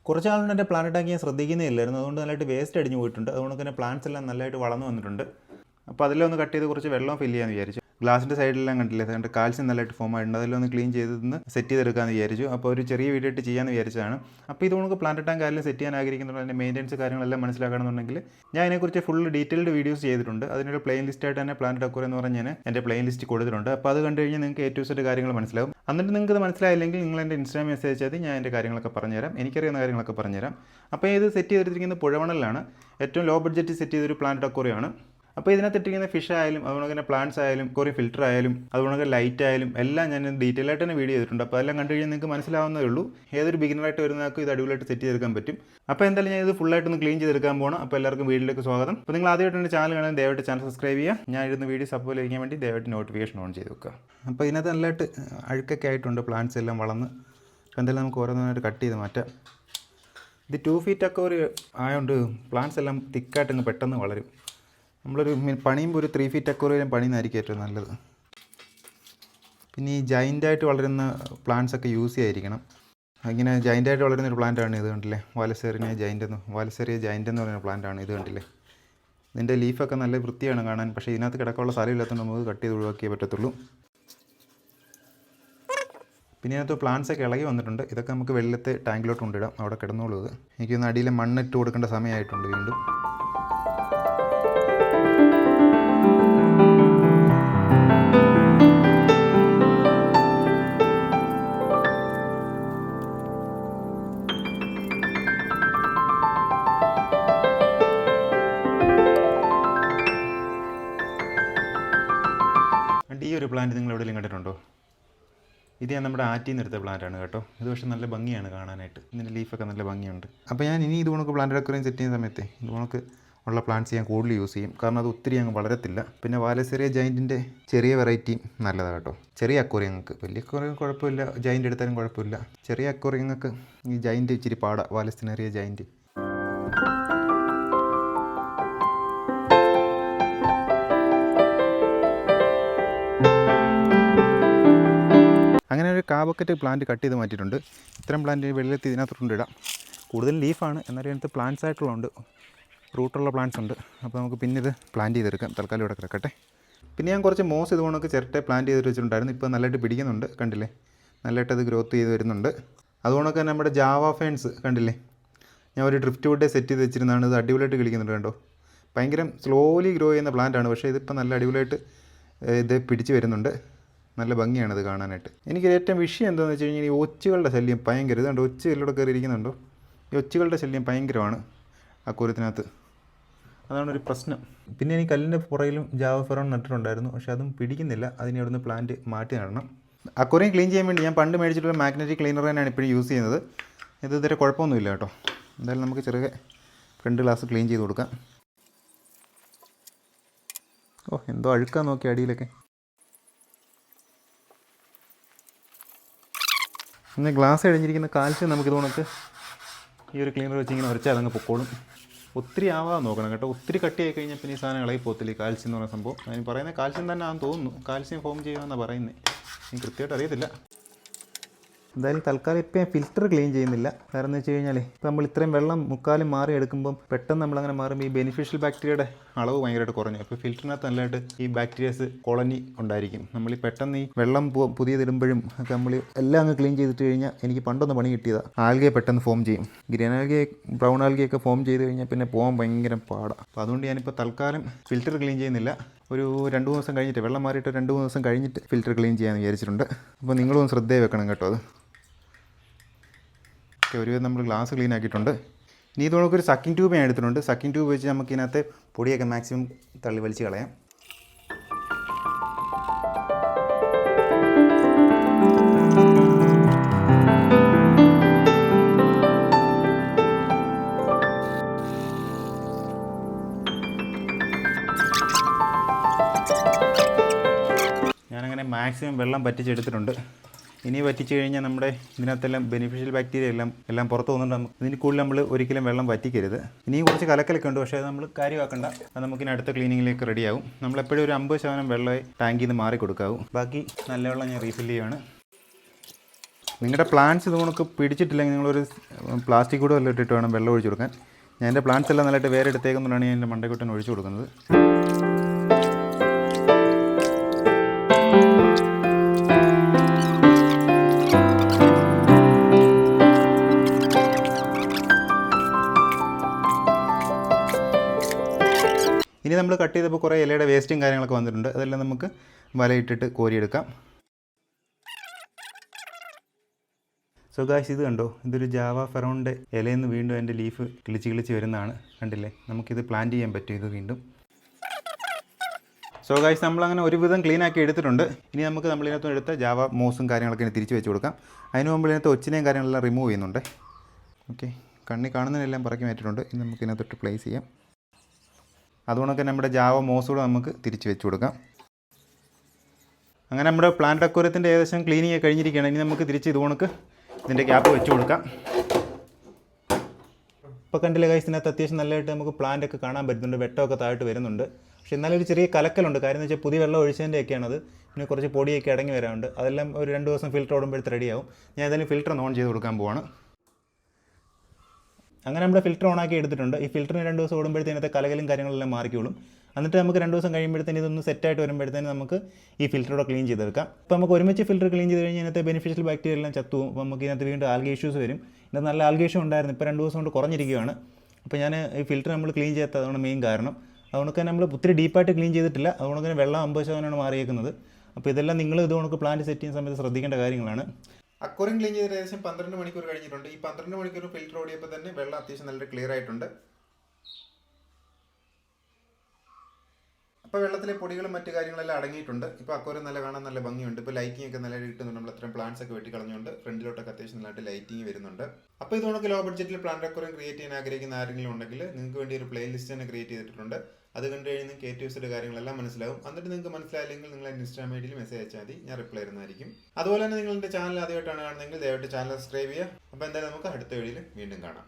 കുറച്ച് നാളുകൊണ്ട് എൻ്റെ plant tank ഞാൻ ശ്രദ്ധിക്കുന്നേ ഇല്ലായിരുന്നു. അതുകൊണ്ട് നല്ലതായിട്ട് വേസ്റ്റ് അടിഞ്ഞു പോയിട്ടുണ്ട്. അതുകൊണ്ട് തന്നെ പ്ലാന്റ്സ് എല്ലാം നല്ലതായിട്ട് വളർന്നു വന്നിട്ടുണ്ട്. അപ്പോൾ അതിലൊന്ന് ഒന്ന് കട്ട് ചെയ്ത് കുറച്ച് വെള്ളം ഫില്ല് ചെയ്യാമെന്ന് വിചാരിച്ചു. ഗ്ലാസിൻ്റെ സൈഡിലെല്ലാം കണ്ടില്ലേ, അതുകൊണ്ട് കാൽസ്യം നല്ലതായിട്ട് ഫോം ആയിട്ടുണ്ട്. അതിലൊന്ന് ക്ലീൻ ചെയ്തൊന്ന് സെറ്റ് ചെയ്തെടുക്കാമെന്ന് വിചാരിച്ചു. അപ്പോൾ ഒരു ചെറിയ വീഡിയോ ഇട്ട് ചെയ്യാമെന്ന് വിചാരിച്ചതാണ്. അപ്പോൾ ഇത് നമുക്ക് പ്ലാന്റ് ടാങ്ക് ആയാലും സെറ്റ് ചെയ്യാൻ ആഗ്രഹിക്കുന്നുണ്ട്. അതിൻ്റെ മെയിൻ്റെനൻസ് കാര്യങ്ങളെല്ലാം മനസ്സിലാക്കണമെന്നുണ്ടെങ്കിൽ ഞാൻ അതിനെക്കുറിച്ച് ഫുൾ ഡീറ്റെയിൽഡ് വീഡിയോസ് ചെയ്തിട്ടുണ്ട്. അതിനൊരു പ്ലെയിൻ ലിസ്റ്റായിട്ട് തന്നെ പ്ലാന്റ് ഡെക്കോർ എന്ന് പറഞ്ഞ് ഞാൻ എൻ്റെ പ്ലെയിൻ ലിസ്റ്റ് കൊടുത്തിട്ടുണ്ട്. അപ്പോൾ അത് കണ്ടു കഴിഞ്ഞാൽ നിങ്ങൾക്ക് A to Z കാര്യങ്ങൾ മനസ്സിലാവും. എന്നിട്ട് നിങ്ങൾക്ക് ഇത് മനസ്സിലായില്ലെങ്കിൽ നിങ്ങൾ എൻ്റെ ഇൻസ്റ്റാഗ്രാം മെസ്സേജ് അയച്ചാൽ ഞാൻ എൻ്റെ കാര്യങ്ങളൊക്കെ പറഞ്ഞുതരാം, എനിക്കറിയുന്ന കാര്യങ്ങളൊക്കെ പറഞ്ഞുതരാം. അപ്പോൾ ഇത് സെറ്റ് ചെയ്തിരിക്കുന്നത് പുഴവണലിലാണ്. ഏറ്റവും ലോ ബഡ്ജറ്റ് സെറ്റ് ചെയ്തൊരു പ്ലാന്റ് ഡെക്കോറിയാണ്. അപ്പോൾ ഇതിനകത്ത് ഇട്ടിരിക്കുന്ന ഫിഷ് ആയാലും അതുകൊണ്ട് തന്നെ പ്ലാന്റ്സ് ആയാലും കുറേ ഫിൽറ്റർ ആയാലും അതുകൊണ്ട് ലൈറ്റ് ആയാലും എല്ലാം ഞാൻ ഡീറ്റെയിൽ ആയിട്ട് തന്നെ വീഡിയോ ചെയ്തിട്ടുണ്ട്. അപ്പോൾ എല്ലാം കണ്ടു കഴിഞ്ഞാൽ നിങ്ങൾക്ക് മനസ്സിലാവുന്നതേ ഉള്ളൂ. ഏതൊരു ബിഗിനറായിട്ട് വരുന്നവർക്കും ഇത് അടിപൊളിയായിട്ട് സെറ്റ് ചെയ്തെടുക്കാൻ പറ്റും. അപ്പോൾ എന്തായാലും ഞാൻ ഇത് ഫുള്ളായിട്ടൊന്ന് ക്ലീൻ ചെയ്തെടുക്കാൻ പോകണം. അപ്പോൾ എല്ലാവർക്കും വീഡിയോയിലേക്ക് സ്വാഗതം. അപ്പോൾ നിങ്ങൾ ആദ്യമായിട്ട് എൻ്റെ ചാനൽ കാണാൻ ദയവായിട്ട് ചാനൽ സബ്സ്ക്രൈബ് ചെയ്യുക. ഞാൻ ഇരുന്ന് വീഡിയോസ് അപ്പോൾ ലഭിക്കാൻ വേണ്ടി ദയവായിട്ട് നോട്ടിഫിക്കേഷൻ ഓൺ ചെയ്ത് വെക്കുക. അപ്പോൾ ഇതിനകത്ത് നല്ലതായിട്ട് അഴുക്കൊക്കെ ആയിട്ടുണ്ട്, പ്ലാന്റ്സ് എല്ലാം വളർന്ന്. അപ്പോൾ എന്തായാലും നമുക്ക് ഓരോന്നായിട്ട് കട്ട് ചെയ്ത് മാറ്റാം. ഇത് 2 feet ഒക്കെ ഒരു ആയതുകൊണ്ട് പ്ലാന്റ്സ് എല്ലാം തിക്കായിട്ടങ്ങ് പെട്ടെന്ന് വളരും. നമ്മളൊരു പണിയുമ്പോൾ ഒരു 3 feet അക്വേറിയം പണിയുന്നതായിരിക്കും ഏറ്റവും നല്ലത്. പിന്നെ ഈ ജൈൻ്റായിട്ട് വളരുന്ന പ്ലാന്റ്സ് ഒക്കെ യൂസ് ചെയ്യാതിരിക്കണം. ഇങ്ങനെ ജൈൻ്റായിട്ട് വളരുന്നൊരു പ്ലാന്റാണ് ഇത്, കണ്ടില്ലേ, വാലസേറിയ ജൈൻ്റ് എന്ന് പറയുന്ന പ്ലാന്റാണ് ഇത്, കണ്ടില്ലേ. ഇതിൻ്റെ ലീഫൊക്കെ നല്ല വൃത്തിയാണ് കാണാൻ. പക്ഷേ ഇതിനകത്ത് കിടക്കാനുള്ള സ്ഥലമില്ലാത്തതുകൊണ്ട് നമുക്ക് കട്ട് ചെയ്ത് ഒഴിവാക്കിയേ പറ്റത്തുള്ളൂ. പിന്നെ ഇതിനകത്ത് പ്ലാന്റ്സ് ഒക്കെ ഇളകി വന്നിട്ടുണ്ട്. ഇതൊക്കെ നമുക്ക് വെള്ളത്തെ ടാങ്കിലോട്ട് കൊണ്ടിടാം, അവിടെ കിടന്നോളൂ. ഇത് എനിക്കൊന്ന് അടിയിലെ മണ്ണിട്ട് കൊടുക്കേണ്ട സമയമായിട്ടുണ്ട് വീണ്ടും. ഈ ഒരു പ്ലാന്റ് നിങ്ങൾ എവിടെയെങ്കിലും കണ്ടിട്ടുണ്ടോ? ഇത് ഞാൻ നമ്മുടെ ആറ്റിൽ നിന്ന് എടുത്ത പ്ലാന്റാണ് കേട്ടോ. ഇത് പക്ഷേ നല്ല ഭംഗിയാണ് കാണാനായിട്ട്. ഇതിൻ്റെ ലീഫൊക്കെ നല്ല ഭംഗിയുണ്ട്. അപ്പോൾ ഞാൻ ഇനി ഇത് കണക്ക് പ്ലാന്റ് ഡെക്കോറേഷൻ സെറ്റ് ചെയ്യുന്ന സമയത്ത് ഇത് കണക്ക് ഉള്ള പ്ലാന്റ്സ് ഞാൻ കൂടുതൽ യൂസ് ചെയ്യും. കാരണം അത് ഒത്തിരി അങ്ങ് വളരത്തില്ല. പിന്നെ വാലസേറിയ ജൈൻറ്റിൻ്റെ ചെറിയ വെറൈറ്റിയും നല്ലതാണ് കേട്ടോ. ചെറിയ അക്വേറിയങ്ങൾക്ക്, വലിയ അക്വേറിയം കുഴപ്പമില്ല, ജൈൻറ്റ് എടുത്താലും കുഴപ്പമില്ല. ചെറിയ അക്വേറിയങ്ങൾക്ക് ഈ ജൈൻറ്റ് ഇച്ചിരി പാടാ, വാലസേറിയ ജൈൻറ്റ്. അങ്ങനെ ഒരു കാബക്കറ്റ് പ്ലാന്റ് കട്ട് ചെയ്ത് മാറ്റിയിട്ടുണ്ട്. ഇത്തരം പ്ലാന്റ് വെള്ളത്തിൽ ഇതിനകത്തോട്ട് ഇടാം. കൂടുതൽ ലീഫാണ്, എന്നാലും ഇതിനകത്ത് പ്ലാന്റ്സ് ആയിട്ടുള്ളതുണ്ട്, റൂട്ടുള്ള പ്ലാന്റ്സ് ഉണ്ട്. അപ്പോൾ നമുക്ക് പിന്നെ ഇത് പ്ലാന്റ് ചെയ്തെടുക്കാം. തൽക്കാലം ഇവിടെ കിടക്കട്ടെ. പിന്നെ ഞാൻ കുറച്ച് മോസ് ഇതുകൊണ്ടൊക്കെ ചിരട്ടെ പ്ലാന്റ് ചെയ്തിട്ട് വെച്ചിട്ടുണ്ടായിരുന്നു. ഇപ്പോൾ നല്ലതായിട്ട് പിടിക്കുന്നുണ്ട്, കണ്ടില്ലേ, നല്ലതായിട്ട് അത് ഗ്രോത്ത് ചെയ്ത് വരുന്നുണ്ട്. അതുകൊണ്ടൊക്കെ നമ്മുടെ ജാവ ഫേൺസ് കണ്ടില്ലേ, ഞാൻ ഒരു ഡ്രിഫ്റ്റ് വുഡ് സെറ്റ് ചെയ്ത് വെച്ചിരുന്നതാണ്. ഇത് അടിപൊളിയായിട്ട് കളിക്കുന്നുണ്ട് കണ്ടോ. ഭയങ്കര സ്ലോലി ഗ്രോ ചെയ്യുന്ന പ്ലാന്റാണ്, പക്ഷേ ഇതിപ്പോൾ നല്ല അടിപൊളിയായിട്ട് ഇത് പിടിച്ച് വരുന്നുണ്ട്. നല്ല ഭംഗിയാണത് കാണാനായിട്ട്. എനിക്ക് ഏറ്റവും വിഷയം എന്താണെന്ന് വെച്ച് കഴിഞ്ഞാൽ ഈ ഒച്ചുകളുടെ ശല്യം ഭയങ്കര. ഇതുണ്ട്, ഒച്ച് എല്ലോടെ കയറിയിരിക്കുന്നുണ്ടോ. ഈ ഒച്ചുകളുടെ ശല്യം ഭയങ്കരമാണ് അക്വേറിയത്തിനകത്ത്. അതാണ് ഒരു പ്രശ്നം. പിന്നെ എനിക്ക് കല്ലിൻ്റെ പുറയിലും ജാവ ഫെറോൺ നട്ടിട്ടുണ്ടായിരുന്നു, പക്ഷേ അതും പിടിക്കുന്നില്ല. അതിനെ അവിടുന്ന് പ്ലാന്റ് മാറ്റി നടണം. അക്വേറിയം ക്ലീൻ ചെയ്യാൻ വേണ്ടി ഞാൻ പണ്ട് മേടിച്ചിട്ടുള്ള മാഗ്നറ്റിക് ക്ലീനർ തന്നെയാണ് ഇപ്പോഴും യൂസ് ചെയ്യുന്നത്. ഇത് ഇതുവരെ കുഴപ്പമൊന്നുമില്ല കേട്ടോ. എന്തായാലും നമുക്ക് ചെറിയ ഫ്രണ്ട് ഗ്ലാസ് ക്ലീൻ ചെയ്ത് കൊടുക്കാം. ഓ, എന്തോ അഴുക്കാൻ നോക്കി അടിയിലൊക്കെ. ഇന്ന് ഗ്ലാസ് അഴിഞ്ഞിരിക്കുന്ന കാൽസ്യം നമുക്ക് തോന്നത്ത് ഈ ഒരു ക്ലീനർ വെച്ച് ഇങ്ങനെ ഉരച്ചാൽ അതങ്ങ് പൊക്കോളും. ഒത്തിരി ആവാതെ നോക്കണം കേട്ടോ. ഒത്തിരി കട്ടിയായി കഴിഞ്ഞാൽ പിന്നെ ഈ സാധനം ഇളകി പോകത്തില്ല. ഈ കാൽസ്യം എന്ന് പറയുന്ന സംഭവം അതിന് പറയുന്നത് കാൽസ്യം തന്നെ ആണെന്ന് തോന്നുന്നു. കാൽസ്യം ഫോം ചെയ്യുമെന്നാണ് പറയുന്നത്, എനിക്ക് കൃത്യമായിട്ട് അറിയത്തില്ല. എന്തായാലും തൽക്കാലം ഇപ്പം ഞാൻ ഫിൽറ്റർ ക്ലീൻ ചെയ്യുന്നില്ല. കാരണം എന്ന് വെച്ച് കഴിഞ്ഞാൽ ഇപ്പോൾ നമ്മൾ ഇത്രയും വെള്ളം മുക്കാലും മാറി എടുക്കുമ്പം പെട്ടെന്ന് നമ്മളങ്ങനെ മാറുമ്പോൾ ഈ ബെനിഫിഷ്യൽ ബാക്ടീരിയയുടെ അളവ് ഭയങ്കരമായിട്ട് കുറഞ്ഞു. അപ്പോൾ ഫിൽറ്ററിനകത്ത് നല്ലതായിട്ട് ഈ ബാക്ടീരിയാസ് കോളനി ഉണ്ടായിരിക്കും. നമ്മൾ ഈ പെട്ടെന്ന് ഈ വെള്ളം പുതിയതിടുമ്പോഴും ഒക്കെ നമ്മൾ എല്ലാം അങ്ങ് ക്ലീൻ ചെയ്തിട്ട് കഴിഞ്ഞാൽ എനിക്ക് പണ്ടൊന്ന് പണി കിട്ടിയതാണ്. ആൽഗയെ പെട്ടെന്ന് ഫോം ചെയ്യും. ഗ്രീൻ ആൽഗയെ ബ്രൗൺ ആൽഗയൊക്കെ ഫോം ചെയ്ത് കഴിഞ്ഞാൽ പിന്നെ പോകാൻ ഭയങ്കര പാടാണ്. അപ്പോൾ അതുകൊണ്ട് ഞാനിപ്പോൾ തൽക്കാലം ഫിൽറ്റർ ക്ലീൻ ചെയ്യുന്നില്ല. ഒരു 2-3 ദിവസം കഴിഞ്ഞിട്ട്, വെള്ളം മാറിയിട്ട് 2-3 ദിവസം കഴിഞ്ഞിട്ട് ഫിൽറ്റർ ക്ലീൻ ചെയ്യാമെന്ന് വിചാരിച്ചിട്ടുണ്ട്. അപ്പോൾ നിങ്ങളൊന്ന് ശ്രദ്ധ വെക്കണം കേട്ടോ. അത് ഒരുവിധം നമ്മൾ ഗ്ലാസ് ക്ലീൻ ആക്കിയിട്ടുണ്ട്. ഇനി ഇതോടൊക്കെ ഒരു സക്കിംഗ് ട്യൂബ് ഞാൻ എടുത്തിട്ടുണ്ട്. സക്കിംഗ് ട്യൂബ് വെച്ച് നമുക്ക് ഇതിനകത്ത് പൊടിയൊക്കെ മാക്സിമം തള്ളി വലിച്ച് കളയാം. ഞാനങ്ങനെ മാക്സിമം വെള്ളം പറ്റിച്ചെടുത്തിട്ടുണ്ട്. ഇനി വറ്റിച്ച് കഴിഞ്ഞാൽ നമ്മുടെ ഇതിനകത്തെല്ലാം ബെനിഫിഷ്യൽ ബാക്ടീരിയ എല്ലാം പുറത്ത് പോകുന്നുണ്ട്. നമുക്ക് ഇതിന് കൂടുതൽ നമ്മൾ ഒരിക്കലും വെള്ളം വറ്റിക്കരുത്. ഇനിയും കുറച്ച് കലക്കലൊക്കെ ഉണ്ട്, പക്ഷേ അത് നമ്മൾ കാര്യമാക്കണ്ട. അത് നമുക്കിനി അടുത്ത ക്ലീനിങ്ങിലേക്ക് റെഡിയാവും. നമ്മളെപ്പോഴും ഒരു 50% വെള്ളമേ ടാങ്കിൽ നിന്ന് മാറി കൊടുക്കാവും. ബാക്കി നല്ല വെള്ളം ഞാൻ റീഫിൽ ചെയ്യുകയാണ്. നിങ്ങളുടെ പ്ലാന്റ്സ് ഇത് കണക്ക് പിടിച്ചിട്ടില്ലെങ്കിൽ നിങ്ങളൊരു പ്ലാസ്റ്റിക് കൂടെ വല്ലതും ഇട്ടിട്ട് വേണം വെള്ളം ഒഴിച്ചു കൊടുക്കാൻ. ഞാൻ എൻ്റെ പ്ലാന്റ്സ് എല്ലാം നല്ലതായിട്ട് വേറെ എടുത്തേക്കുന്നതുകൊണ്ടാണ് ഞാൻ എൻ്റെ മണ്ടയ്ക്കൊട്ടൻ ഒഴിച്ചു കൊടുക്കുന്നത്. ഇനി നമ്മൾ കട്ട് ചെയ്തപ്പോൾ കുറേ ഇലയുടെ വേസ്റ്റും കാര്യങ്ങളൊക്കെ വന്നിട്ടുണ്ട്. അതെല്ലാം നമുക്ക് വലയിട്ടിട്ട് കോരിയെടുക്കാം. സോ ഗായ്സ്, ഇത് കണ്ടോ, ഇതൊരു ജാവ ഫെറോണിൻ്റെ ഇലയിൽ നിന്ന് വീണ്ടും എൻ്റെ ലീഫ് കിളിച്ച് വരുന്നതാണ്. കണ്ടില്ലേ, നമുക്കിത് പ്ലാന്റ് ചെയ്യാൻ പറ്റും ഇത് വീണ്ടും. സോ ഗായ്സ്, നമ്മളങ്ങനെ ഒരുവിധം ക്ലീൻ ആക്കി എടുത്തിട്ടുണ്ട്. ഇനി നമുക്ക് നമ്മളിതിനകത്ത് എടുത്ത ജാവ മോസും കാര്യങ്ങളൊക്കെ ഇനി തിരിച്ച് വെച്ച് കൊടുക്കാം. അതിന് മുമ്പ് ഇതിനകത്ത് ഒച്ചിനെയും കാര്യങ്ങളെല്ലാം റിമൂവ് ചെയ്യുന്നുണ്ട്. ഓക്കെ, കണ്ണി കാണുന്നതിനെല്ലാം പറക്കി മാറ്റിയിട്ടുണ്ട്. ഇനി നമുക്ക് ഇതിനകത്തോട്ട് പ്ലേസ് ചെയ്യാം. അതുകൊണ്ടൊക്കെ നമ്മുടെ ജാവ മോസൂടെ നമുക്ക് തിരിച്ച് വെച്ച് കൊടുക്കാം. അങ്ങനെ നമ്മുടെ പ്ലാന്റ് അക്വേറിയത്തിൻ്റെ ഏകദേശം ക്ലീനിങ് കഴിഞ്ഞിരിക്കുകയാണ്. ഇനി നമുക്ക് തിരിച്ച് ഇതുകൊണ്ടൊക്കെ ഇതിൻ്റെ ക്യാപ്പ് വെച്ച് കൊടുക്കാം. ഇപ്പോൾ കണ്ടില്ലേ ഗൈസ്, ഇതിനകത്ത് അത്യാവശ്യം നല്ലതായിട്ട് നമുക്ക് പ്ലാന്റൊക്കെ കാണാൻ പറ്റുന്നുണ്ട്. വെട്ടമൊക്കെ താഴോട്ട് വരുന്നുണ്ട്. പക്ഷേ എന്നാലും ഒരു ചെറിയ കലക്കലുണ്ട്. കാര്യം എന്ന് വെച്ചാൽ പുതിയ വെള്ളം ഒഴിച്ചതിൻ്റെയൊക്കെയാണത്. പിന്നെ കുറച്ച് പൊടിയൊക്കെ അടങ്ങി വരാറുണ്ട്. അതെല്ലാം ഒരു 2 ദിവസം ഫിൽറ്റർ ഓടുമ്പോഴത്തെ റെഡിയാവും. ഞാൻ ഏതായാലും ഫിൽറ്റർ ഓൺ ചെയ്ത് കൊടുക്കാൻ പോവാണ്. അങ്ങനെ നമ്മുടെ ഫിൽറ്റർ ഓണാക്കി എടുത്തിട്ടുണ്ട്. ഈ ഫിൽറ്ററിന് 2 ദിവസം ഓടുമ്പോഴത്തേനത്തെ കലകലും കാര്യങ്ങളെല്ലാം മാറിക്കോളും. എന്നിട്ട് നമുക്ക് 2 ദിവസം കഴിയുമ്പോഴത്തേന് ഇതൊന്ന് സെറ്റായിട്ട് വരുമ്പോഴത്തേന് നമുക്ക് ഈ ഫിൽറ്ററോടെ ക്ലീൻ ചെയ്തെടുക്കാം. അപ്പോൾ നമുക്ക് ഒരുമിച്ച് ഫിൽറ്റർ ക്ലീൻ ചെയ്ത് കഴിഞ്ഞാൽ ഇതിനകത്തെ ബെനിഫിഷ്യൽ ബാക്ടീരിയ എല്ലാം ചത്തുവും. അപ്പോൾ നമുക്ക് ഇതിനകത്ത് വീണ്ടും ആൽഗ ഇഷ്യൂസ് വരും. ഇതിനകത്ത് നല്ല ആൽഗ ഇഷ്യൂ ഉണ്ടായിരുന്നു. ഇപ്പോൾ 2 ദിവസം കൊണ്ട് കുറഞ്ഞിരിക്കുകയാണ്. അപ്പോൾ ഞാൻ ഈ ഫിൽറ്റർ നമ്മൾ ക്ലീൻ ചെയ്യാത്തതാണ് മെയിൻ കാരണം. അതുകൊണ്ട് തന്നെ നമ്മൾ ഒത്തിരി ഡീപ്പായിട്ട് ക്ലീൻ ചെയ്തിട്ടില്ല. അതുകൊണ്ട് തന്നെ വെള്ളം 50% മാറിയേക്കുന്നത്. അപ്പോൾ ഇതെല്ലാം നിങ്ങൾ ഇതുകൊണ്ട് പ്ലാന്റ് സെറ്റ് ചെയ്യുന്ന സമയത്ത് ശ്രദ്ധിക്കേണ്ട കാര്യങ്ങളാണ്. അക്വേറിയം ക്ലീൻ ചെയ്ത് ഏകദേശം 12 മണിക്കൂർ കഴിഞ്ഞിട്ടുണ്ട്. ഈ 12 മണിക്കൂർ ഫിൽറ്റർ ഓടിയപ്പോൾ തന്നെ വെള്ളം അത്യാവശ്യം നല്ല ക്ലിയർ ആയിട്ടുണ്ട്. അപ്പോൾ വെള്ളത്തിലെ പൊടികളും മറ്റു കാര്യങ്ങളെല്ലാം അടങ്ങിയിട്ടുണ്ട്. ഇപ്പോൾ അക്വേറിയം നല്ല കാണാൻ നല്ല ഭംഗിയുണ്ട്. ഇപ്പോൾ ലൈറ്റിംഗ് ഒക്കെ നല്ല കിട്ടുന്നുണ്ട്. നമ്മൾ അത്രയും പ്ലാന്റ്സ് ഒക്കെ വെട്ടി കളഞ്ഞുകൊണ്ട് ഫ്രണ്ടിലോട്ടൊക്കെ അത്യാവശ്യം നല്ലതായിട്ട് ലൈറ്റിംഗ് വരുന്നുണ്ട്. അപ്പോൾ ഇതുകൊണ്ട് ലോ ബഡ്ജറ്റിൽ പ്ലാന്റ് അക്വേറിയം ക്രിയേറ്റ് ചെയ്യാൻ ആഗ്രഹിക്കുന്ന ആരെങ്കിലും ഉണ്ടെങ്കിൽ നിങ്ങൾക്ക് വേണ്ടി ഒരു പ്ലേലിസ്റ്റ് തന്നെ ക്രിയേറ്റ് ചെയ്തിട്ടുണ്ട്. അത് കണ്ടു കഴിഞ്ഞാൽ നിങ്ങൾക്ക് ഏറ്റവും കാര്യങ്ങളെല്ലാം മനസ്സിലാവും. എന്നിട്ട് നിങ്ങൾക്ക് മനസ്സിലായില്ലെങ്കിൽ നിങ്ങൾ ഇൻസ്റ്റാഗ്രാം ഐഡിയിൽ മെസ്സേജ് അയച്ചാൽ മതി, ഞാൻ റിപ്ലൈ തരുന്നതായിരിക്കും. അതുപോലെ തന്നെ നിങ്ങളുടെ ചാനൽ ആദ്യമായിട്ടാണ് കാണുന്നതെങ്കിൽ ദയവായിട്ട് ചാനൽ സബ്സ്ക്രൈബ് ചെയ്യുക. അപ്പോൾ എന്തായാലും നമുക്ക് അടുത്ത വീഡിയോയിൽ വീണ്ടും കാണാം.